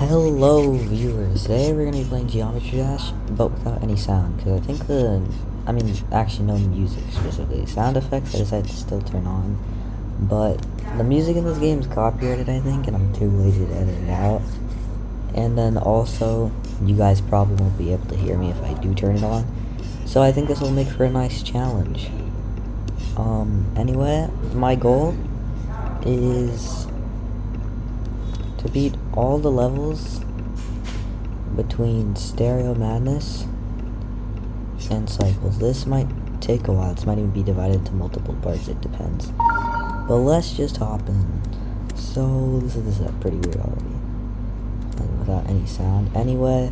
Hello viewers, today we're going to be playing Geometry Dash, but without any sound, because I think actually no music specifically. Sound effects I decided to still turn on, but the music in this game is copyrighted I think, and I'm too lazy to edit it out. And then also, you guys probably won't be able to hear me if I do turn it on, so I think this will make for a nice challenge. Anyway, my goal is to beat all the levels between Stereo Madness and Cycles. This might take a while. This might even be divided into multiple parts. It depends. But let's just hop in. So this is pretty weird already, like, without any sound. Anyway,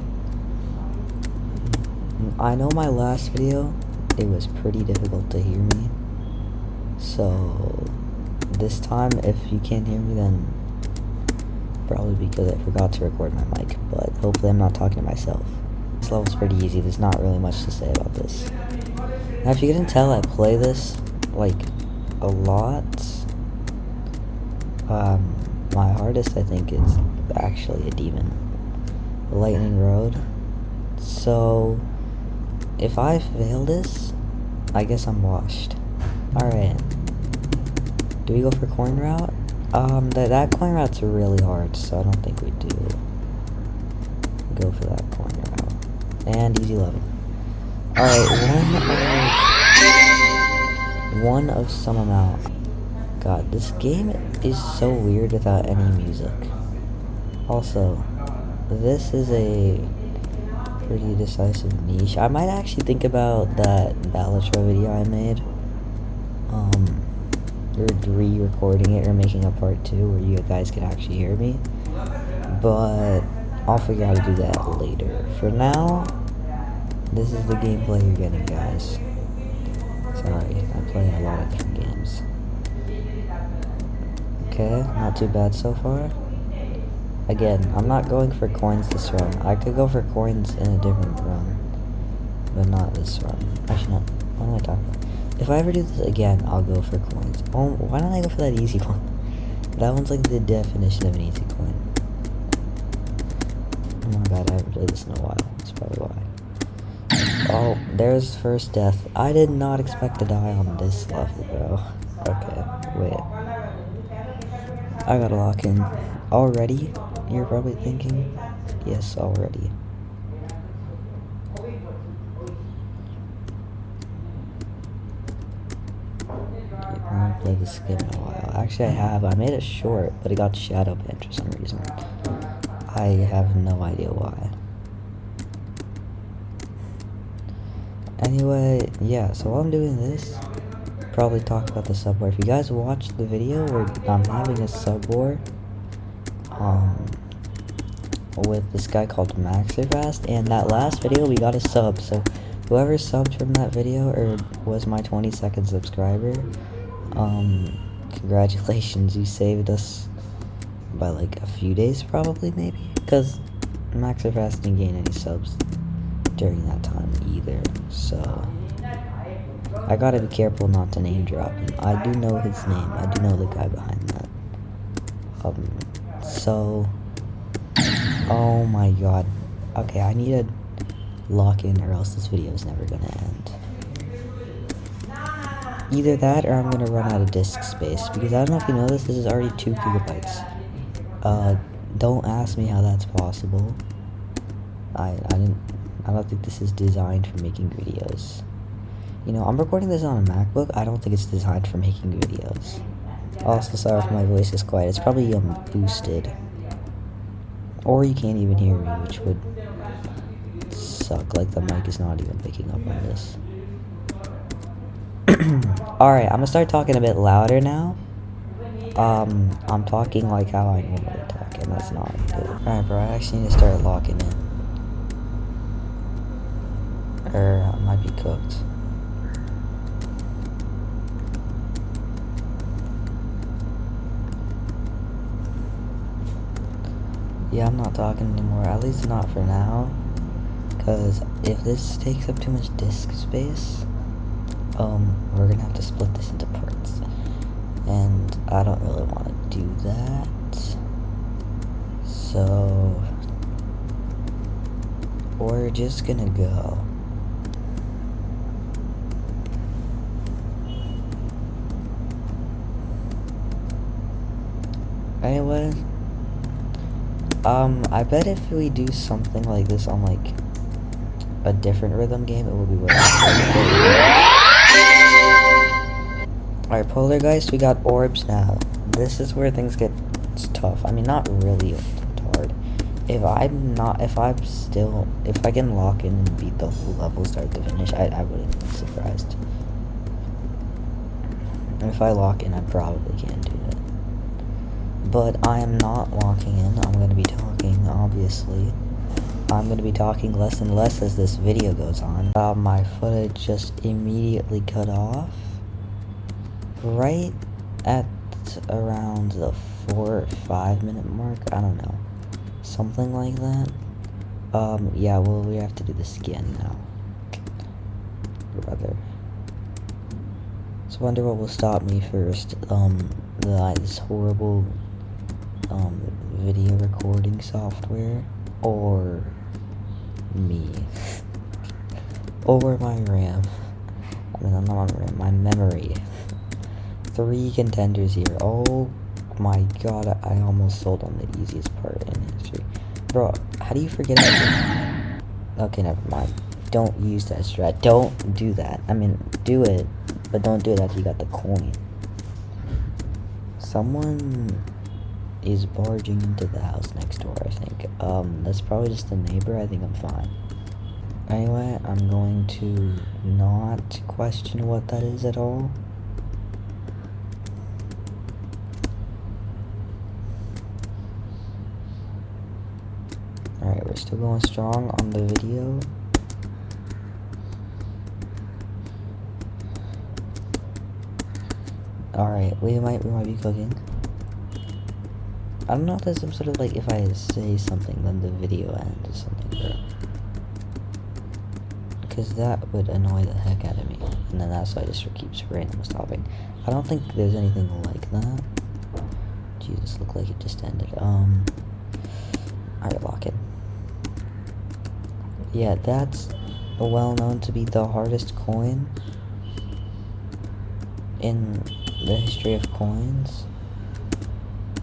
I know my last video it was pretty difficult to hear me. So this time, if you can't hear me, then probably because I forgot to record my mic, but hopefully I'm not talking to myself. This level's pretty easy, there's not really much to say about this. Now if you couldn't tell, I play this, like, a lot. My hardest I think is actually a demon. The Lightning Road. So, if I fail this, I guess I'm washed. Alright. Do we go for coin route? That coin route's really hard, so I don't think we do go for that coin route. And easy level. Alright, one of some amount. God, this game is so weird without any music. Also, this is a pretty decisive niche. I might actually think about that Balatro video I made. Re-recording it or making a part 2 where you guys can actually hear me, but I'll figure out how to do that later. For now, this is the gameplay you're getting, guys. Sorry, I play a lot of different games. Okay, not too bad so far. Again, I'm not going for coins this run. I could go for coins in a different run, but not this run. Actually, no. What am I talking about? If I ever do this again, I'll go for coins. Oh, why don't I go for that easy one? That one's like the definition of an easy coin. Oh my god, I haven't played this in a while. That's probably why. Oh, there's first death. I did not expect to die on this level, bro. Okay, wait. I gotta lock in. Already? You're probably thinking? Yes, already. I haven't played this game in a while. Actually, I have. I made it short, but it got shadow banned for some reason. I have no idea why. Anyway, yeah, so while I'm doing this, probably talk about the sub war. If you guys watched the video where I'm having a sub war, with this guy called Maxerfast, and that last video we got a sub, so whoever subbed from that video or was my 22nd subscriber, congratulations, you saved us by like a few days probably, maybe, because Maxerfast didn't gain any subs during that time either, so I gotta be careful not to name drop him. I do know his name, I do know the guy behind that. So oh my god. Okay, I need to lock in or else this video is never gonna end. Either that or I'm gonna run out of disk space, because I don't know if you know this is already 2 gigabytes. Don't ask me how that's possible. I don't think this is designed for making videos. You know, I'm recording this on a MacBook. I don't think it's designed for making videos. Also, sorry if my voice is quiet. It's probably boosted. Or you can't even hear me, which would suck. Like the mic is not even picking up on this. Alright, I'm gonna start talking a bit louder now. I'm talking like how I normally talk, and that's not good. Alright, bro, I actually need to start locking in. Or I might be cooked. Yeah, I'm not talking anymore, at least not for now, because if this takes up too much disk space, we're gonna have to split this into parts, and I don't really want to do that. So we're just gonna go. Anyway, I bet if we do something like this on like a different rhythm game, it will be way. Alright, Poltergeist, we got orbs now. This is where things get tough. I mean, not really hard. If I can lock in and beat the whole level start to finish, I wouldn't be surprised. If I lock in, I probably can't do it. But I am not locking in. I'm going to be talking, obviously. I'm going to be talking less and less as this video goes on. My footage just immediately cut off. Right at around the 4 or 5 minute mark. I don't know. Something like that. Yeah, well, we have to do the skin now. Brother. So I wonder what will stop me first. This horrible video recording software, or me, or my RAM. I mean, I'm not my RAM, my memory. 3 contenders here. Oh my god, I almost sold on the easiest part in history. Bro, how do you forget about it? Okay, never mind. Don't use that strat. Don't do that. I mean, do it, but don't do it after you got the coin. Someone is barging into the house next door, I think. That's probably just a neighbor. I think I'm fine. Anyway, I'm going to not question what that is at all. Alright, we're still going strong on the video. Alright, we might be cooking. I don't know if there's some sort of like, if I say something then the video ends or something, bro. Because that would annoy the heck out of me. And then that's why it just keeps randomly stopping. I don't think there's anything like that. Jesus, looked like it just ended. Alright, lock it. Yeah, that's well known to be the hardest coin in the history of coins,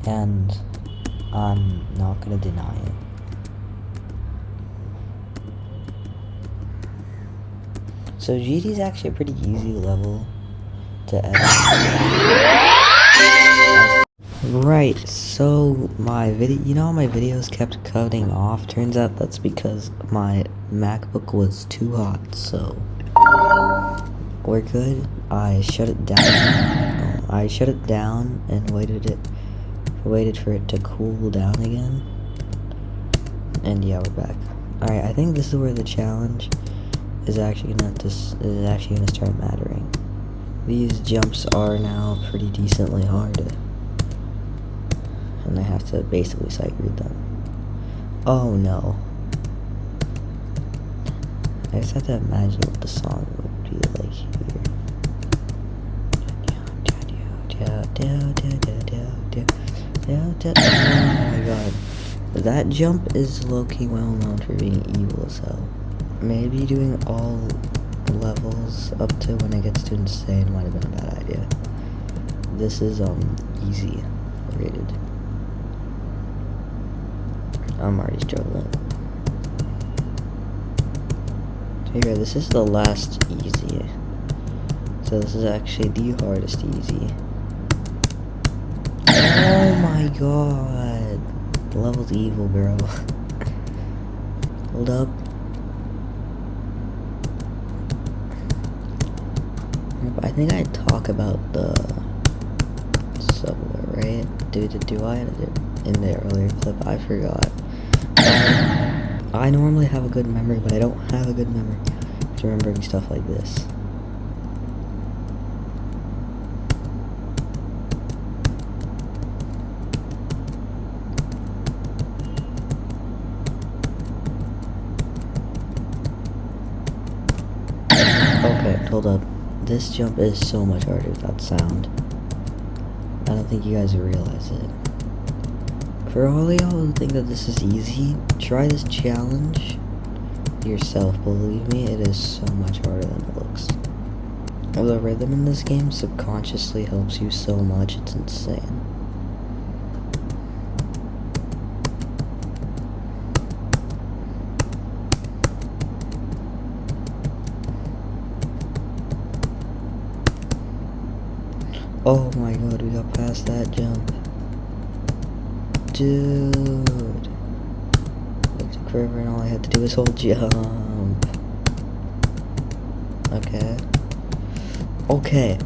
and I'm not gonna deny it. So GD is actually a pretty easy level to edit. Right, so my video, you know how my videos kept cutting off? Turns out that's because my MacBook was too hot, so we're good. I shut it down. I shut it down and waited for it to cool down again. And yeah, we're back. Alright, I think this is where the challenge is actually gonna start mattering. These jumps are now pretty decently hard, and I have to basically sight read them. Oh no. I just have to imagine what the song would be like here. Oh my god. That jump is low-key well known for being evil as hell. Maybe doing all levels up to when it gets to insane might have been a bad idea. This is easy rated. I'm already struggling. Here, this is the last easy. So this is actually the hardest easy. Oh my god. The level's evil, bro. Hold up. I think I talk about the subway, right? Do I edit it in the earlier clip? I forgot. I normally have a good memory, but I don't have a good memory for remembering stuff like this. Okay, hold up. This jump is so much harder without sound. I don't think you guys realize it. For all y'all who think that this is easy, try this challenge yourself, believe me, it is so much harder than it looks. The rhythm in this game subconsciously helps you so much, it's insane. Oh my god, we got past that jump. Dude. It took forever and all I had to do was hold jump. Okay.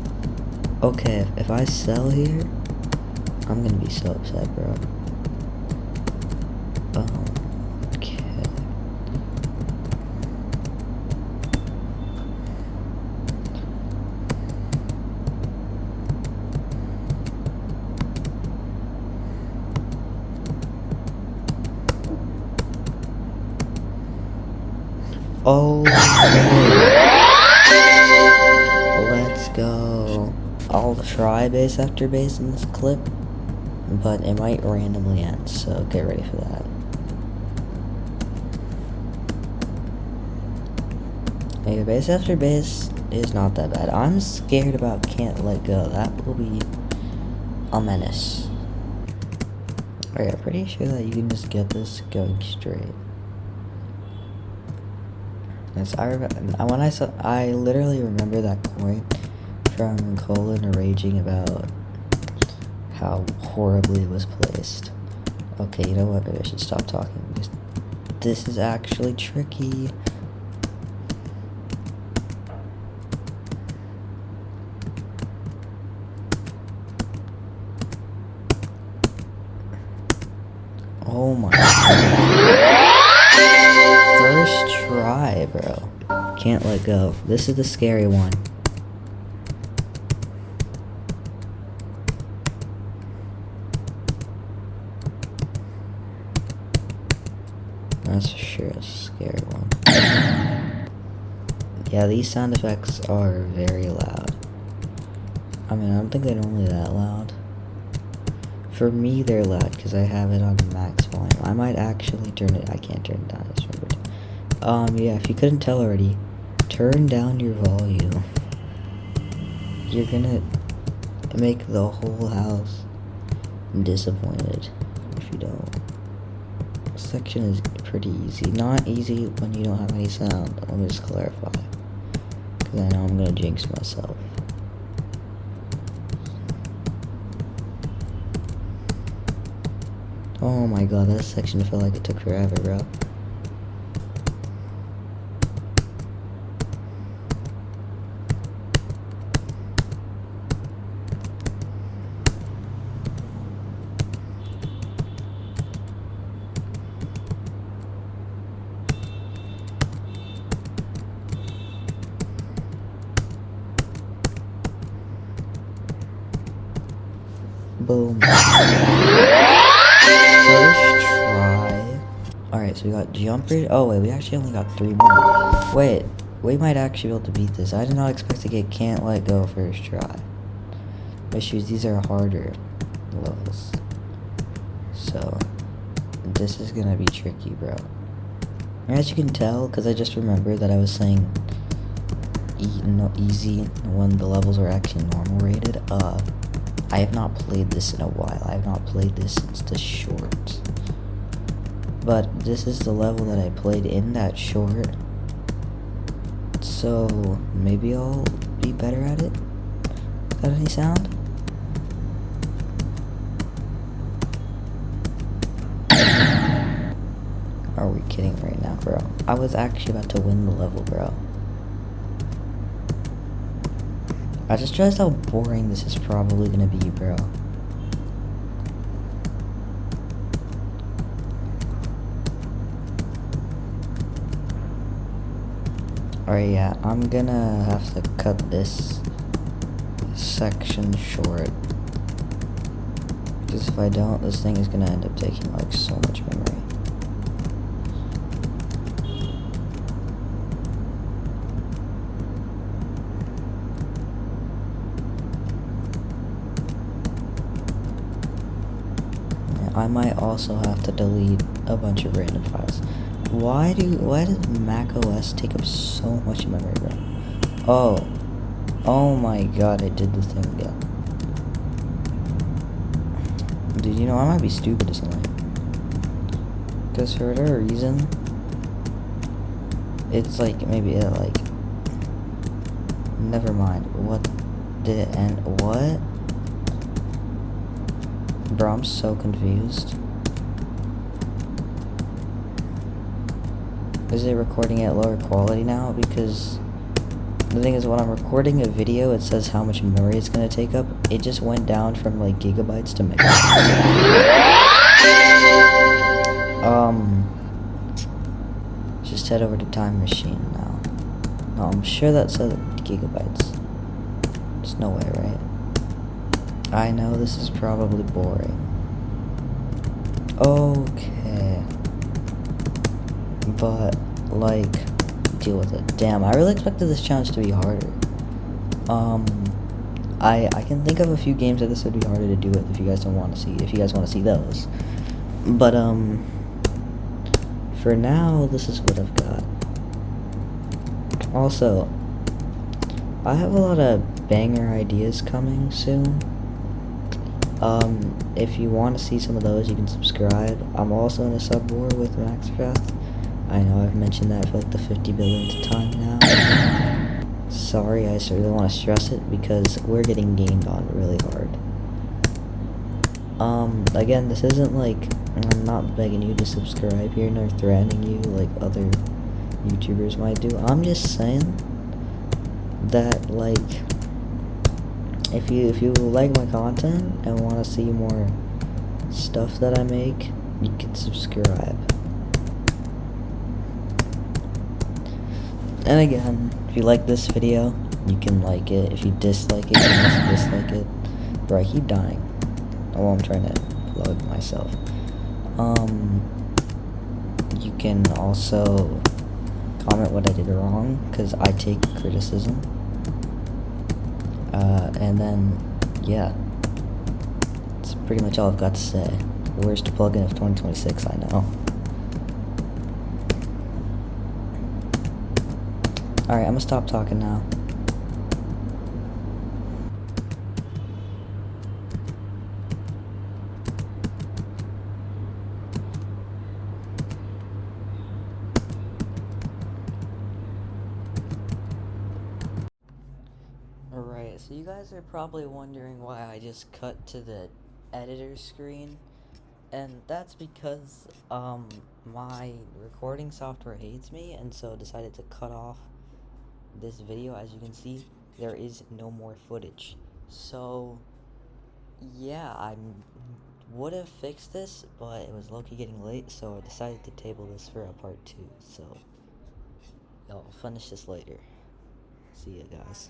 Okay, if I sell here, I'm gonna be so upset, bro. Okay. Let's go. I'll try base after base in this clip, but it might randomly end, so get ready for that. Okay, base after base is not that bad. I'm scared about Can't Let Go. That will be a menace. Alright, I'm pretty sure that you can just get this going straight. Yes, I literally remember that coin from Colin raging about how horribly it was placed. Okay, you know what? Maybe I should stop talking because this is actually tricky. Oh my god. First try, bro. Can't let go. This is the scary one. That's for sure a scary one. Yeah, these sound effects are very loud. I mean, I don't think they're normally that loud. For me, they're loud because I have it on max volume. I might actually turn it. I can't turn it down. I just remembered. Yeah, if you couldn't tell already, turn down your volume. You're gonna make the whole house disappointed if you don't. This section is pretty easy. Not easy when you don't have any sound. Let me just clarify, because I know I'm gonna jinx myself. Oh my god, that section felt like it took forever, bro. Boom. First try. Alright, so we got jumper. Oh wait, we actually only got 3 more. Wait, we might actually be able to beat this. I did not expect to get Can't Let Go first try. Issues, these are harder levels. So, this is gonna be tricky, bro. And as you can tell, because I just remembered that I was saying easy when the levels were actually normal rated. I have not played this in a while. I have not played this since the short. But this is the level that I played in that short. So maybe I'll be better at it. Got any sound? Are we kidding right now, bro? I was actually about to win the level, bro. I just realized how boring this is probably gonna be, bro. Alright, yeah, I'm gonna have to cut this section short. Because if I don't, this thing is gonna end up taking like so much memory. I might also have to delete a bunch of random files. Why does Mac OS take up so much memory, bro? Oh my god, I did the thing again. Dude, you know, I might be stupid or something. Because for whatever reason, it's like, maybe it like, never mind. What did it end? What? Bro, I'm so confused. Is it recording at lower quality now? Because the thing is, when I'm recording a video, it says how much memory it's going to take up. It just went down from like gigabytes to megabytes. Just head over to Time Machine now. No, I'm sure that said gigabytes. There's no way, right? I know this is probably boring. Okay. But, like, deal with it. Damn, I really expected this challenge to be harder. I can think of a few games that this would be harder to do it if you guys don't want to see, if you guys want to see those. But, for now, this is what I've got. Also, I have a lot of banger ideas coming soon. If you want to see some of those, you can subscribe. I'm also in a sub war with Maxcraft. I know I've mentioned that for like the 50 billionth time now. Sorry, I just really want to stress it because we're getting gamed on really hard. Again, this isn't like, I'm not begging you to subscribe here nor threatening you like other YouTubers might do. I'm just saying that, like, if you like my content and want to see more stuff that I make, you can subscribe. And again, if you like this video, you can like it. If you dislike it, you can dislike it. Bro, I keep dying. Oh, I'm trying to plug myself. You can also comment what I did wrong, because I take criticism. And then, yeah. That's pretty much all I've got to say. Worst plugin of 2026, I know. Alright, I'm gonna stop talking now. Alright, so you guys are probably wondering why I just cut to the editor screen. And that's because, my recording software hates me, and so decided to cut off this video. As you can see, there is no more footage. So, yeah, I would have fixed this, but it was low-key getting late, so I decided to table this for a part 2. So, I'll finish this later. See ya, guys.